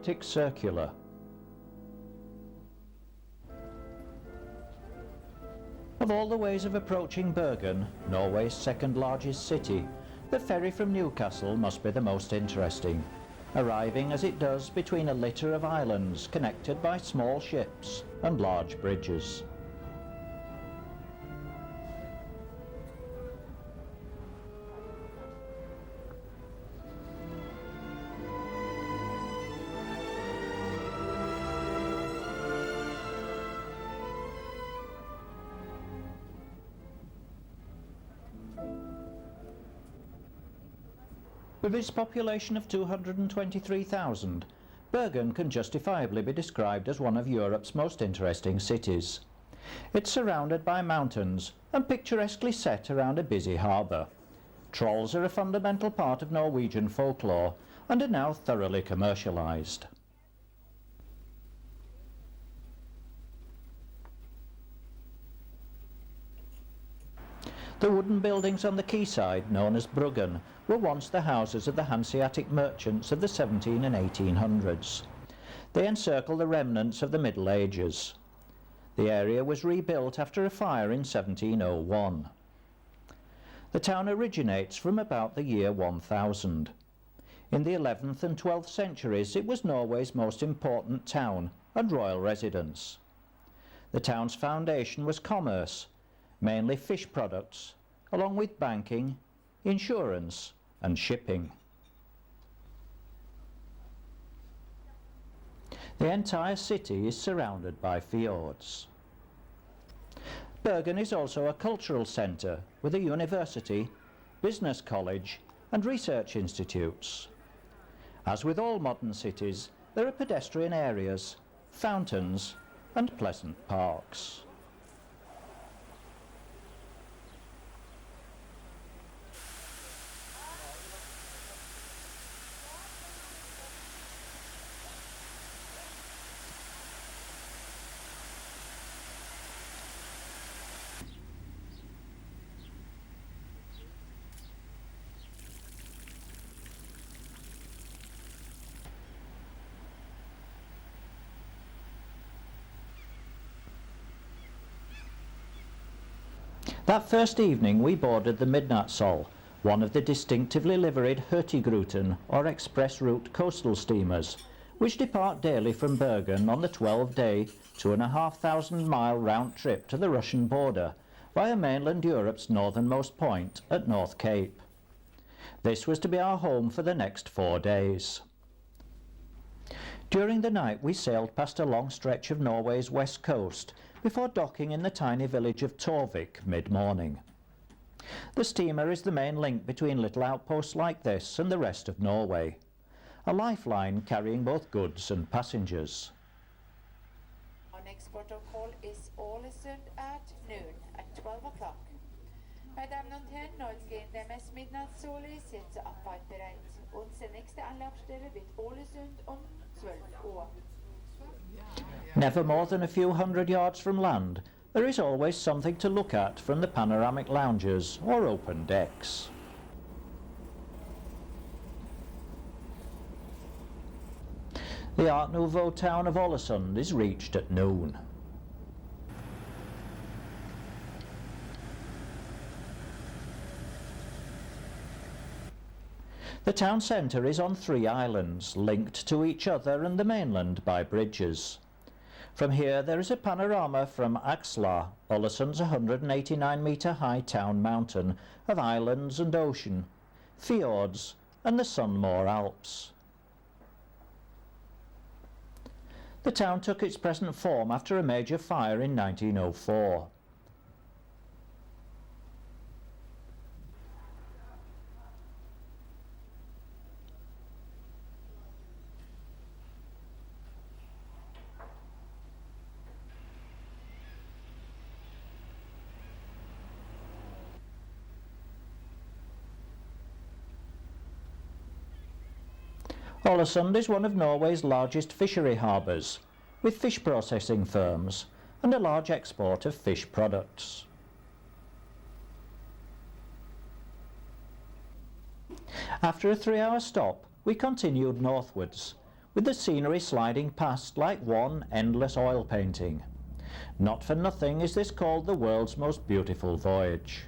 Arctic Circular. Of all the ways of approaching Bergen, Norway's second largest city, the ferry from Newcastle must be the most interesting, arriving as it does between a litter of islands connected by small ships and large bridges. With its population of 223,000, Bergen can justifiably be described as one of Europe's most interesting cities. It's surrounded by mountains and picturesquely set around a busy harbour. Trolls are a fundamental part of Norwegian folklore and are now thoroughly commercialised. The wooden buildings on the quayside, known as Bruggen, were once the houses of the Hanseatic merchants of the 1700s and 1800s. They encircle the remnants of the Middle Ages. The area was rebuilt after a fire in 1701. The town originates from about the year 1000. In the 11th and 12th centuries it was Norway's most important town and royal residence. The town's foundation was commerce, mainly fish products, along with banking, insurance and shipping. The entire city is surrounded by fjords. Bergen is also a cultural centre with a university, business college and research institutes. As with all modern cities, there are pedestrian areas, fountains and pleasant parks. That first evening we boarded the Midnattssol, one of the distinctively liveried Hurtigruten or express route coastal steamers, which depart daily from Bergen on the 12-day, 2,500-mile round trip to the Russian border via mainland Europe's northernmost point at North Cape. This was to be our home for the next 4 days. During the night we sailed past a long stretch of Norway's west coast before docking in the tiny village of Rorvik mid-morning. The steamer is the main link between little outposts like this and the rest of Norway, a lifeline carrying both goods and passengers. Our next port of call is Alesund at noon, at 12 o'clock. Meine Damen und Herren, neugehende Midnattssol ist jetzt zur Abfahrt bereit. Unsere nächste Anlaufstelle wird Alesund 12 Uhr. Never more than a few hundred yards from land, there is always something to look at from the panoramic lounges or open decks. The Art Nouveau town of Alesund is reached at noon. The town centre is on 3 islands, linked to each other and the mainland by bridges. From here there is a panorama from Axla, Ålesund's 189-metre-high town mountain, of islands and ocean, fjords and the Sunnmøre Alps. The town took its present form after a major fire in 1904. Ålesund is one of Norway's largest fishery harbours, with fish processing firms and a large export of fish products. After a 3-hour stop, we continued northwards, with the scenery sliding past like one endless oil painting. Not for nothing is this called the world's most beautiful voyage.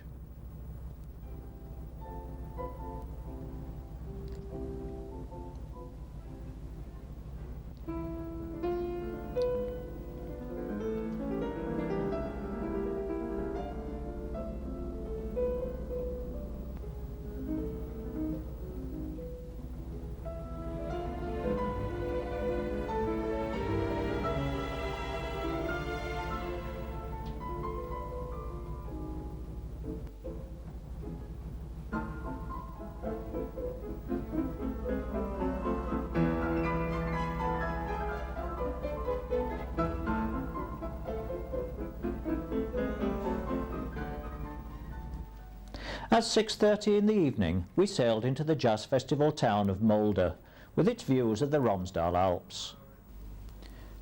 At 6:30 in the evening we sailed into the jazz festival town of Molde, with its views of the Romsdal Alps.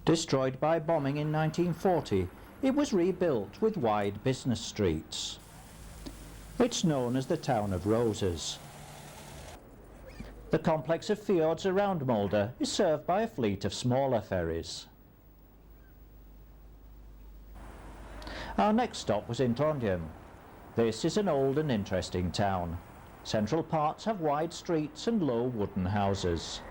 Destroyed by bombing in 1940, it was rebuilt with wide business streets. It's known as the Town of Roses. The complex of fjords around Molde is served by a fleet of smaller ferries. Our next stop was in Trondheim. This is an old and interesting town. Central parts have wide streets and low wooden houses.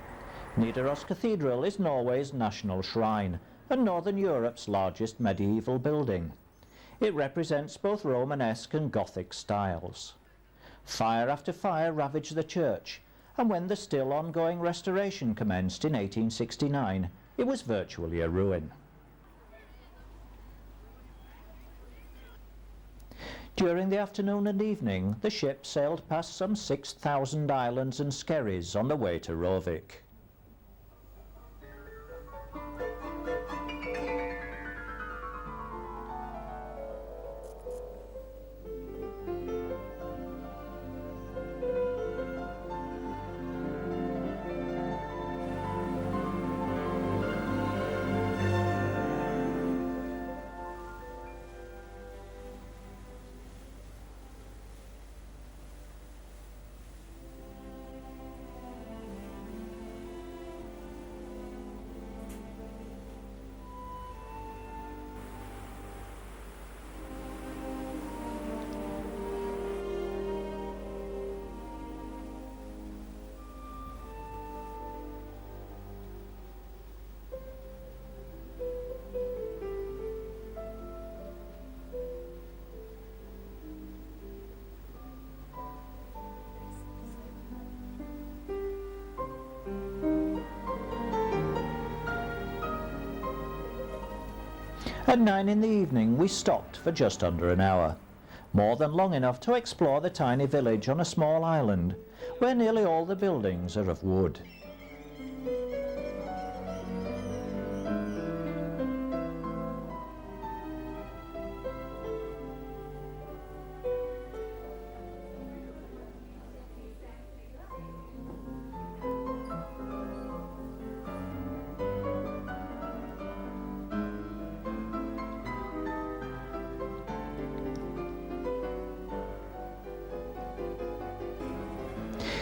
Nidaros Cathedral is Norway's national shrine and Northern Europe's largest medieval building. It represents both Romanesque and Gothic styles. Fire after fire ravaged the church, and when the still ongoing restoration commenced in 1869, it was virtually a ruin. During the afternoon and evening, the ship sailed past some 6,000 islands and skerries on the way to Rorvik. At 9 in the evening we stopped for just under an hour, more than long enough to explore the tiny village on a small island where nearly all the buildings are of wood.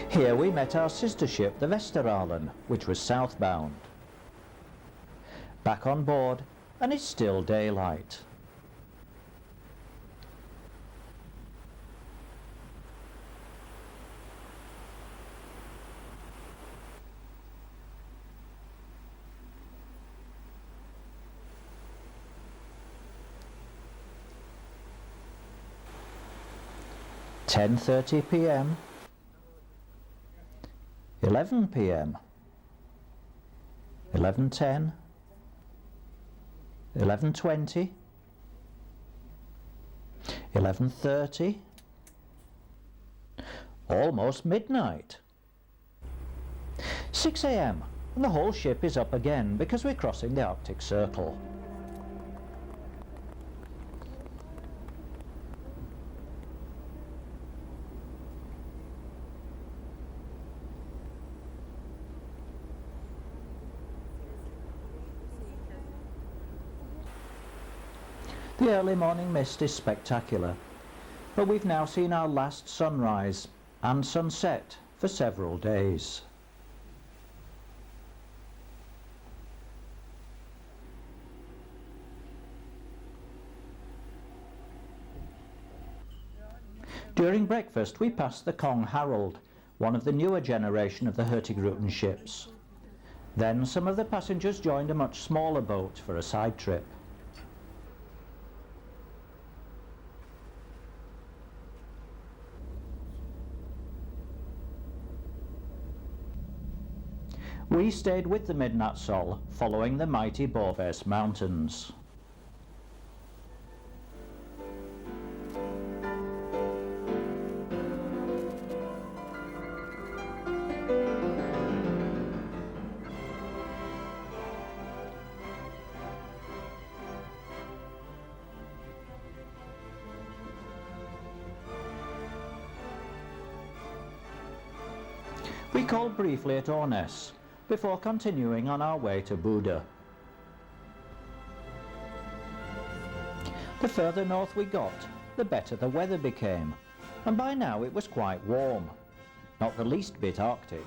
Here we met our sister ship, the Vesteralen, which was southbound. Back on board, and it's still daylight. "10:30 p.m. 11 p.m. 11:10, 11:20, 11:30, almost midnight. 6 a.m. and the whole ship is up again because we're crossing the Arctic Circle. The early morning mist is spectacular, but we've now seen our last sunrise and sunset for several days. During breakfast we passed the Kong Harald, one of the newer generation of the Hurtigruten ships. Then some of the passengers joined a much smaller boat for a side trip. We stayed with the Midnattssol, following the mighty Bovers mountains. We called briefly at Ornes, before continuing on our way to Bodo. The further north we got, the better the weather became, and by now it was quite warm, not the least bit Arctic.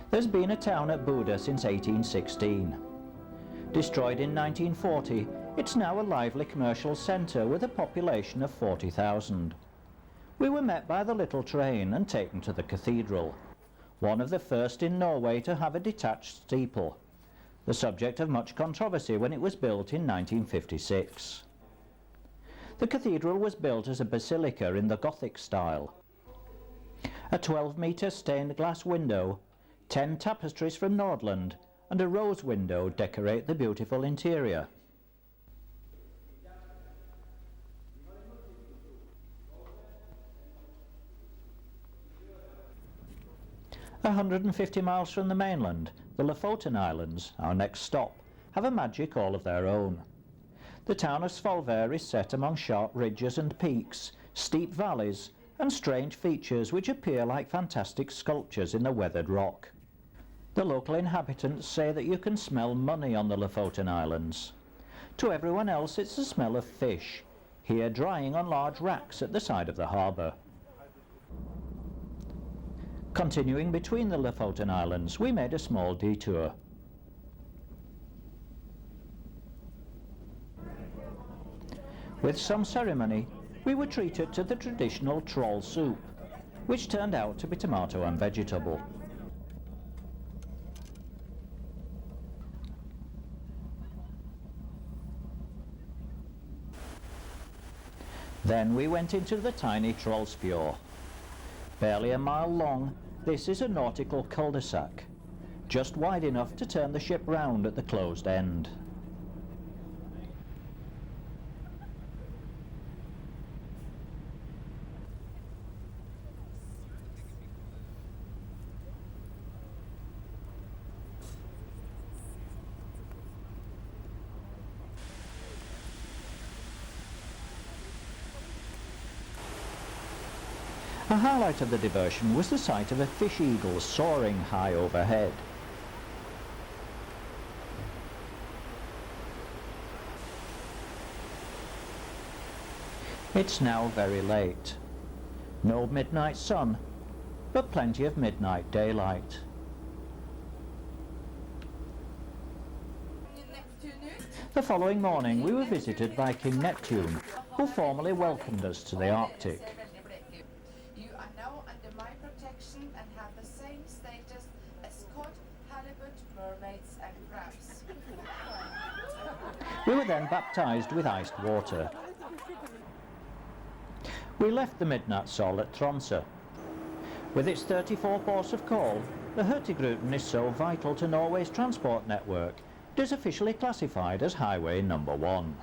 There's been a town at Bodo since 1816. Destroyed in 1940, it's now a lively commercial centre with a population of 40,000. We were met by the little train and taken to the cathedral, one of the first in Norway to have a detached steeple, the subject of much controversy when it was built in 1956. The cathedral was built as a basilica in the Gothic style. A 12-metre stained glass window, 10 tapestries from Nordland and a rose window decorate the beautiful interior. A 150 miles from the mainland, the Lofoten Islands, our next stop, have a magic all of their own. The town of Svolvær is set among sharp ridges and peaks, steep valleys and strange features which appear like fantastic sculptures in the weathered rock. The local inhabitants say that you can smell money on the Lofoten Islands. To everyone else it's the smell of fish, here drying on large racks at the side of the harbour. Continuing between the Lofoten Islands, we made a small detour. With some ceremony, we were treated to the traditional troll soup, which turned out to be tomato and vegetable. Then we went into the tiny Trollsfjord. Barely a mile long, this is a nautical cul-de-sac, just wide enough to turn the ship round at the closed end. A highlight of the diversion was the sight of a fish eagle soaring high overhead. It's now very late. No midnight sun, but plenty of midnight daylight. The following morning we were visited by King Neptune, who formally welcomed us to the Arctic. You are now under my protection and have the same status as cod, halibut, mermaids and crabs. We were then baptized with iced water. We left the Midnattssol at Tromso. With its 34 ports of call, the Hurtigruten is so vital to Norway's transport network, it is officially classified as Highway Number 1.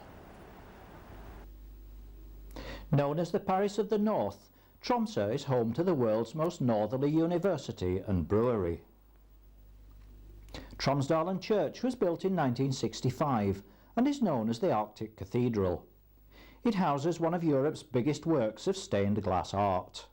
Known as the Paris of the North, Tromso is home to the world's most northerly university and brewery. Tromsdalen Church was built in 1965 and is known as the Arctic Cathedral. It houses one of Europe's biggest works of stained glass art.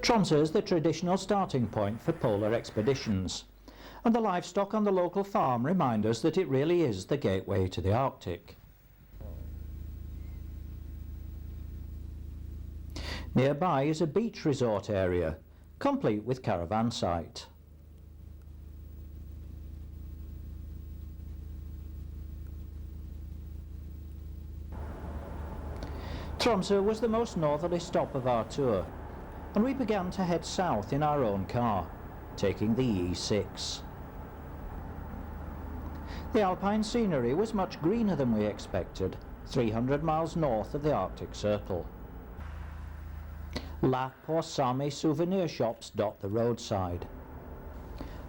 Tromso is the traditional starting point for polar expeditions, and the livestock on the local farm remind us that it really is the gateway to the Arctic. Nearby is a beach resort area, complete with caravan site. Tromso was the most northerly stop of our tour, and we began to head south in our own car, taking the E6. The alpine scenery was much greener than we expected, 300 miles north of the Arctic Circle. Lap or Sami souvenir shops dot the roadside.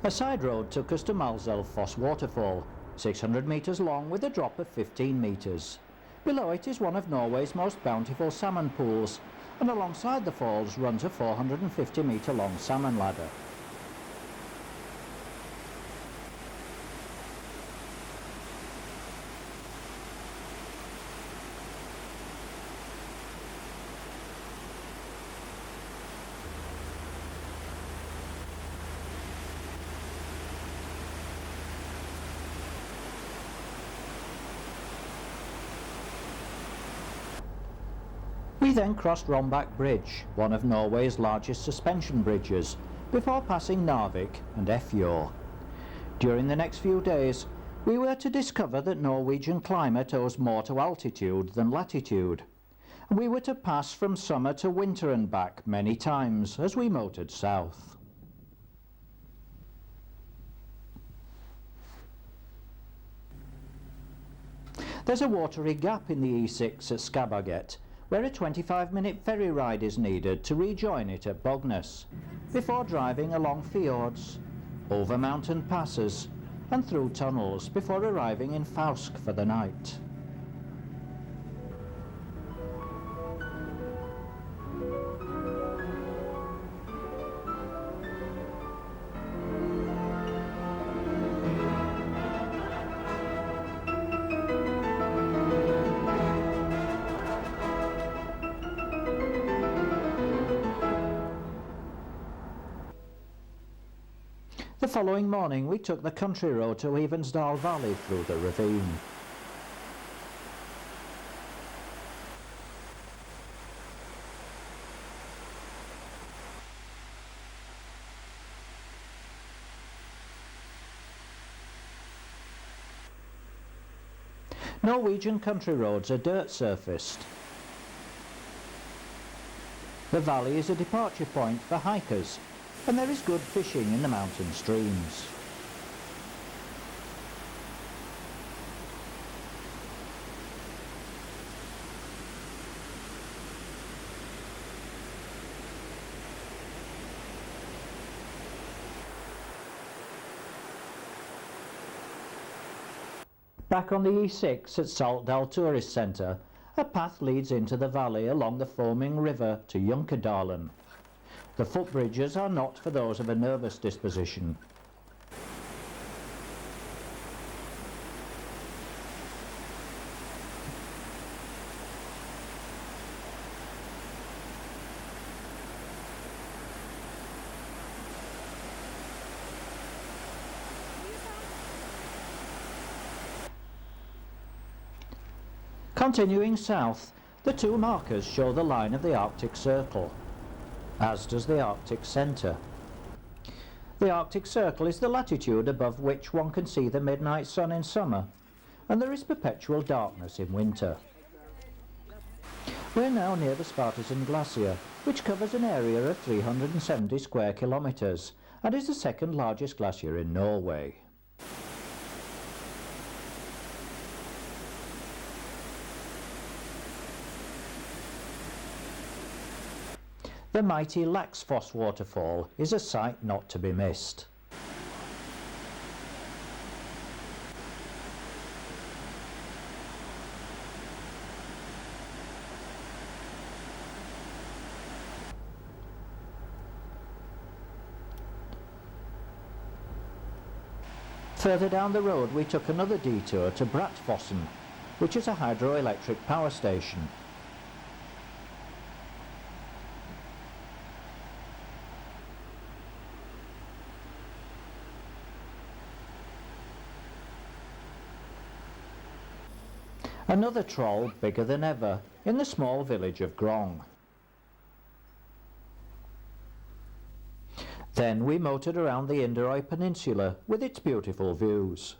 A side road took us to Malselfoss waterfall, 600 metres long with a drop of 15 metres. Below it is one of Norway's most bountiful salmon pools, and alongside the falls runs a 450-metre long salmon ladder. We then crossed Rorvik Bridge, one of Norway's largest suspension bridges, before passing Narvik and Fjaerland. During the next few days, we were to discover that Norwegian climate owes more to altitude than latitude, and we were to pass from summer to winter and back many times as we motored south. There's a watery gap in the E6 at Skabaget, where a 25-minute ferry ride is needed to rejoin it at Bogness, before driving along fjords, over mountain passes, and through tunnels before arriving in Fauske for the night. The following morning we took the country road to Evansdal Valley through the ravine. Norwegian country roads are dirt surfaced. The valley is a departure point for hikers, and there is good fishing in the mountain streams. Back on the E6 at Saltdal Tourist Centre, a path leads into the valley along the foaming river to Junkedalen. The footbridges are not for those of a nervous disposition. Continuing south, the two markers show the line of the Arctic Circle, as does the Arctic Centre. The Arctic Circle is the latitude above which one can see the midnight sun in summer, and there is perpetual darkness in winter. We're now near the Spartasen glacier, which covers an area of 370 square kilometres and is the second largest glacier in Norway. The mighty Laxfoss waterfall is a sight not to be missed. Further down the road we took another detour to Brattfossen, which is a hydroelectric power station. Another troll bigger than ever in the small village of Grong. Then we motored around the Inderøy Peninsula with its beautiful views.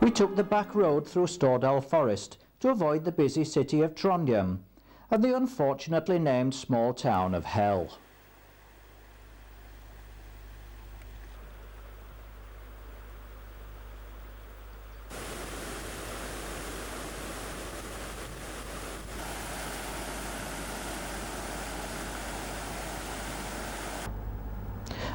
We took the back road through Stordal Forest to avoid the busy city of Trondheim and the unfortunately named small town of Hell.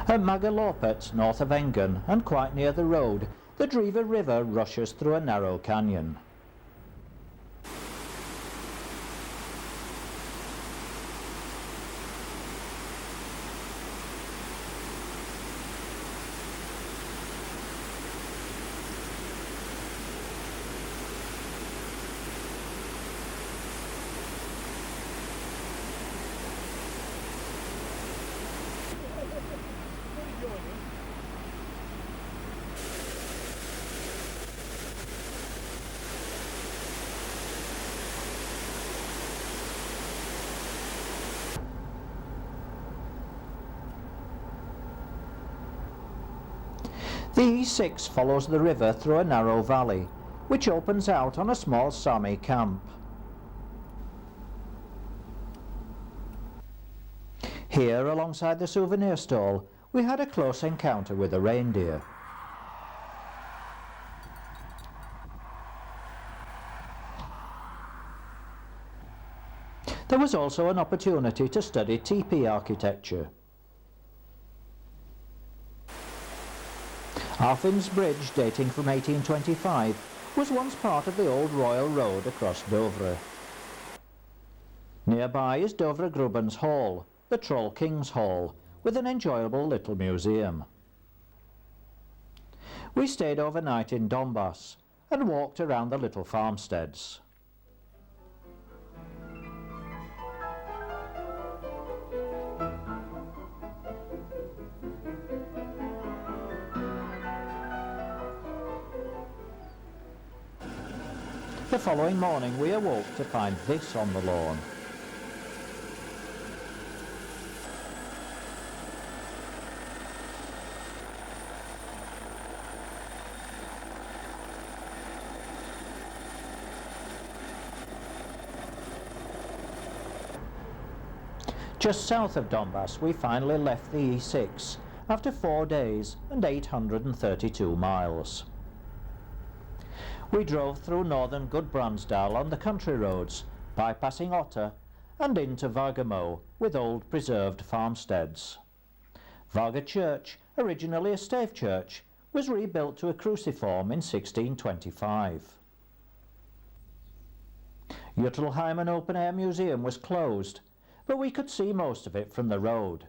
At Magalopet, north of Engen and quite near the road, the Driva River rushes through a narrow canyon. The E6 follows the river through a narrow valley, which opens out on a small Sami camp. Here, alongside the souvenir stall, we had a close encounter with a reindeer. There was also an opportunity to study teepee architecture. Arfin's Bridge, dating from 1825, was once part of the old royal road across Dovre. Nearby is Dovre Grubben's Hall, the Troll King's Hall, with an enjoyable little museum. We stayed overnight in Dombas and walked around the little farmsteads. The following morning we awoke to find this on the lawn. Just south of Dombas we finally left the E6 after 4 days and 832 miles. We drove through northern Gudbrandsdal on the country roads, bypassing Otta, and into Vagamo with old preserved farmsteads. Vaga Church, originally a stave church, was rebuilt to a cruciform in 1625. Juttelheimen Open Air Museum was closed, but we could see most of it from the road.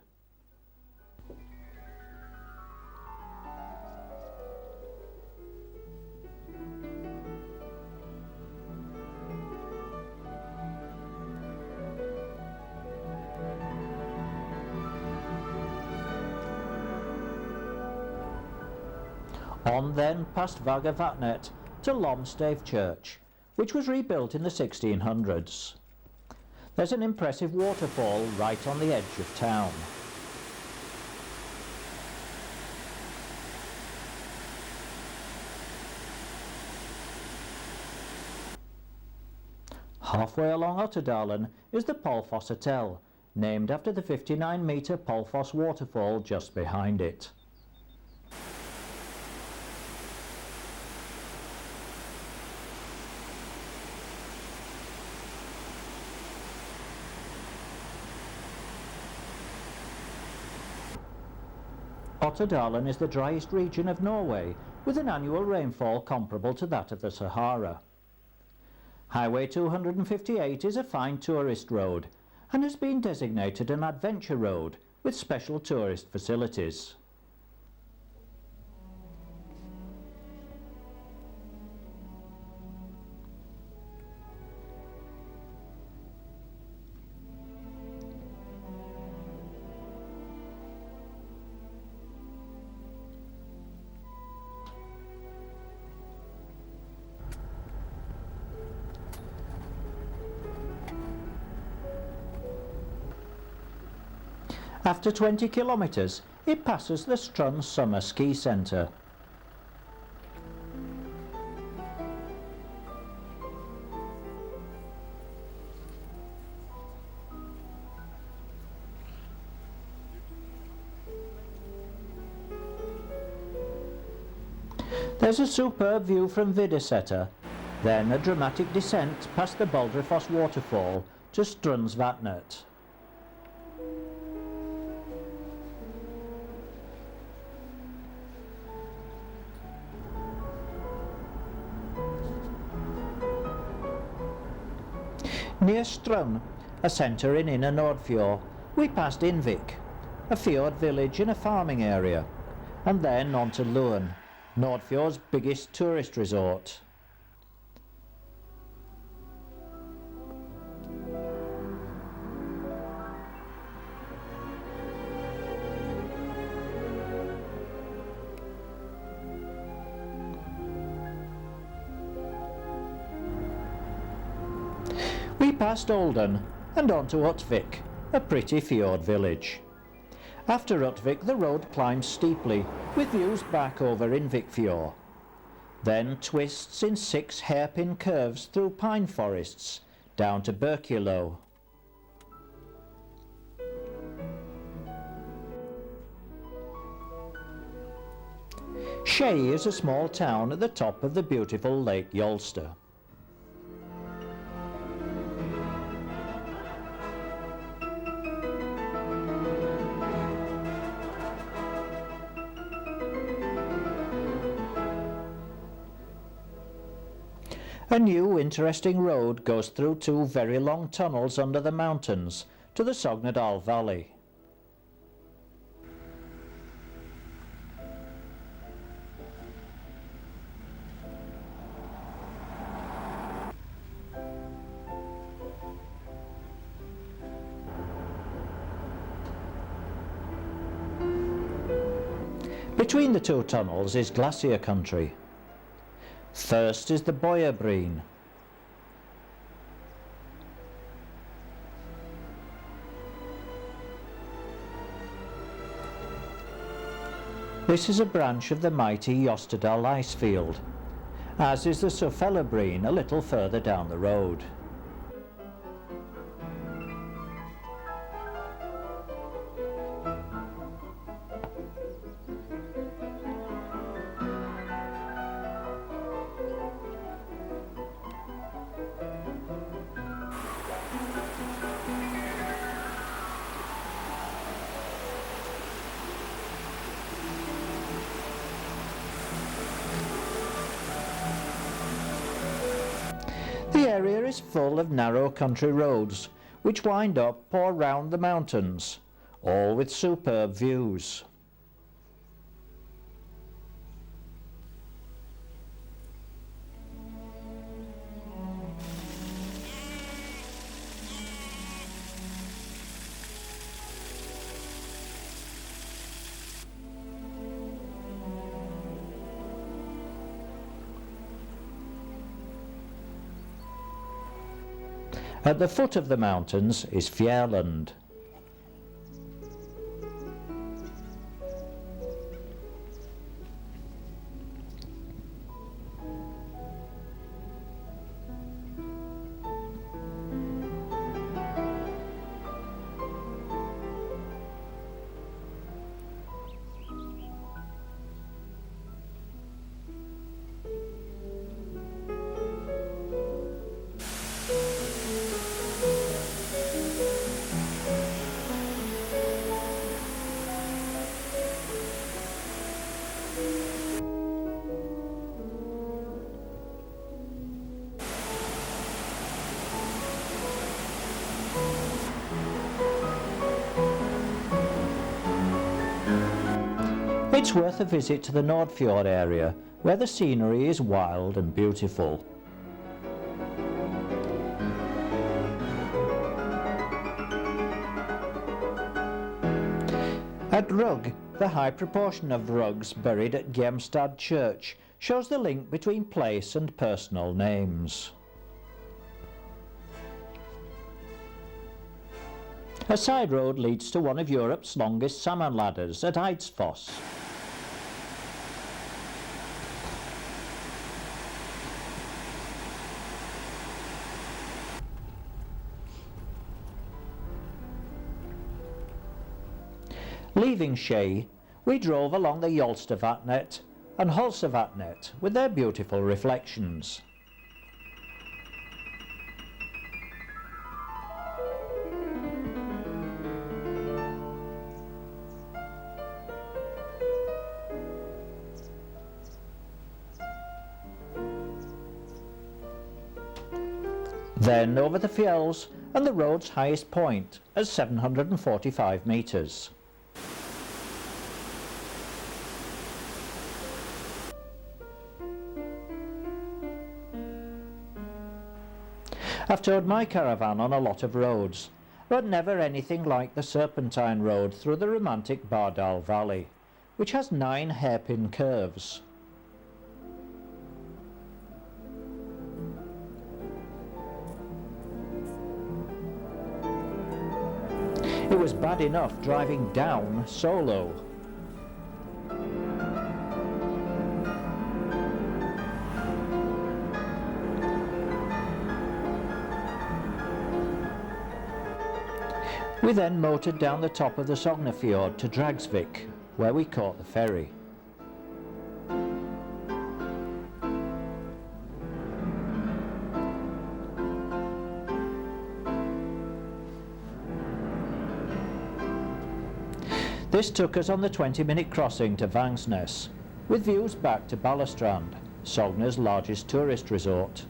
On then past Vagavatnet to Lomstave Church, which was rebuilt in the 1600s. There's an impressive waterfall right on the edge of town. Halfway along Otterdalen is the Polfoss Hotel, named after the 59-metre Polfoss waterfall just behind it. Island is the driest region of Norway, with an annual rainfall comparable to that of the Sahara. Highway 258 is a fine tourist road and has been designated an adventure road with special tourist facilities. After 20 kilometres, it passes the Stryn summer ski centre. There's a superb view from Videsetta, then a dramatic descent past the Boldrefoss waterfall to Strunsvatnet. Near Stryn, a centre in Inner Nordfjord, we passed Utvik, a fjord village in a farming area, and then on to Loen, Nordfjord's biggest tourist resort. We passed Olden and on to Utvik, a pretty fjord village. After Utvik the road climbs steeply, with views back over Vikfjord, then twists in 6 hairpin curves through pine forests, down to Byrkjelo. Skei is a small town at the top of the beautiful Lake Jolster. A new interesting road goes through 2 very long tunnels under the mountains to the Sognadal Valley. Between the 2 tunnels is glacier country. First is the Bergen. This is a branch of the mighty Jostedal ice field, as is the Sofellabreen a little further down the road. The area is full of narrow country roads, which wind up or round the mountains, all with superb views. At the foot of the mountains is Fjaerland. It's worth a visit to the Nordfjord area, where the scenery is wild and beautiful. At Rygg, the high proportion of rugs buried at Gjemstad Church shows the link between place and personal names. A side road leads to one of Europe's longest salmon ladders at Eidsfoss. Leaving Skei, we drove along the Jolstavatnet and Holsavatnet with their beautiful reflections. Then over the Fjells and the road's highest point at 745 metres. I've towed my caravan on a lot of roads, but never anything like the serpentine road through the romantic Bardal Valley, which has 9 hairpin curves. It was bad enough driving down solo. We then motored down the top of the Sognefjord to Dragsvik, where we caught the ferry. This took us on the 20-minute crossing to Vangsnes, with views back to Balestrand, Sogne's largest tourist resort.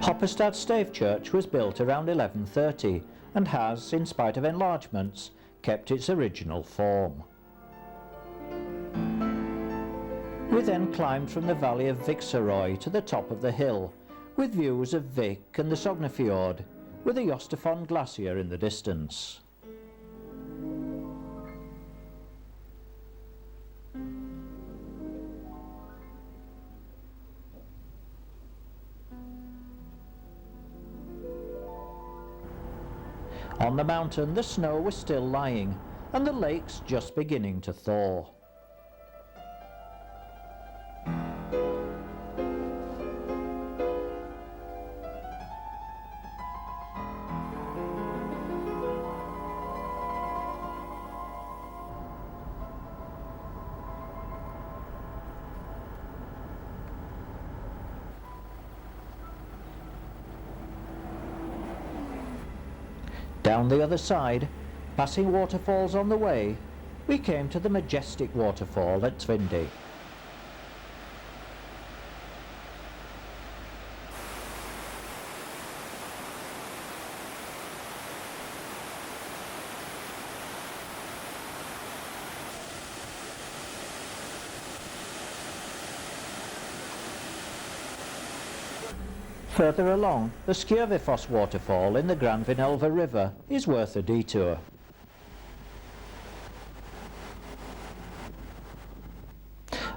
Hoppestad Stave Church was built around 1130 and has, in spite of enlargements, kept its original form. We then climbed from the valley of Vikseroy to the top of the hill, with views of Vik and the Sognefjord, with the Jostefon glacier in the distance. On the mountain, the snow was still lying, and the lakes just beginning to thaw. Down the other side, passing waterfalls on the way, we came to the majestic waterfall at Tvinde. Further along, the Skjøvefoss waterfall in the Granvinelva River is worth a detour.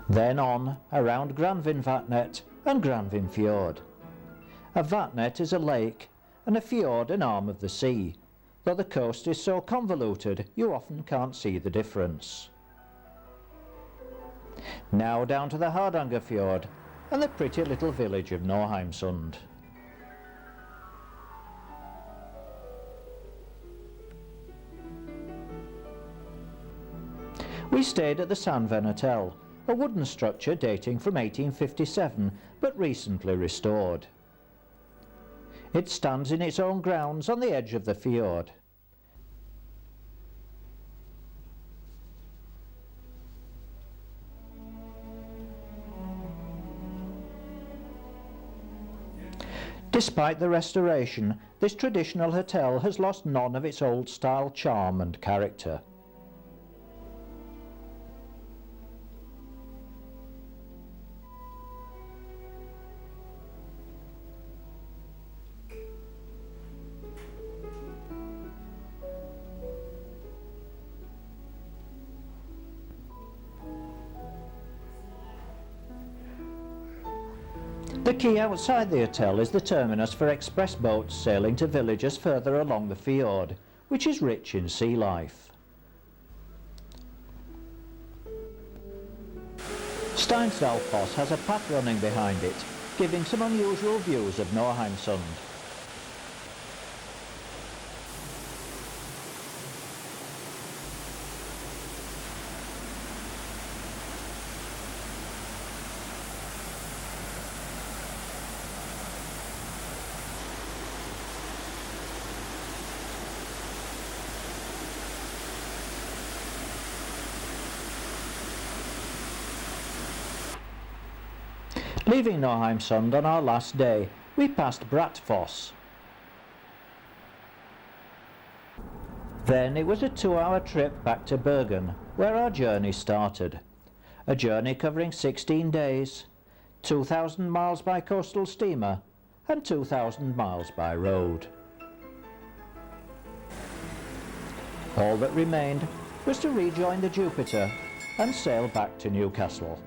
Then on, around Granvinvatnet and Granvinfjord. A vatnet is a lake, and a fjord an arm of the sea, though the coast is so convoluted you often can't see the difference. Now down to the Hardangerfjord and the pretty little village of Norheimsund. We stayed at the Sandven Hotel, a wooden structure dating from 1857 but recently restored. It stands in its own grounds on the edge of the fjord. Despite the restoration, this traditional hotel has lost none of its old-style charm and character. The quay outside the hotel is the terminus for express boats sailing to villages further along the fjord, which is rich in sea life. Steinsdalfoss has a path running behind it, giving some unusual views of Norheimsund. Leaving Norheimsund on our last day, we passed Brattfoss. Then it was a 2-hour trip back to Bergen, where our journey started. A journey covering 16 days, 2,000 miles by coastal steamer and 2,000 miles by road. All that remained was to rejoin the Jupiter and sail back to Newcastle.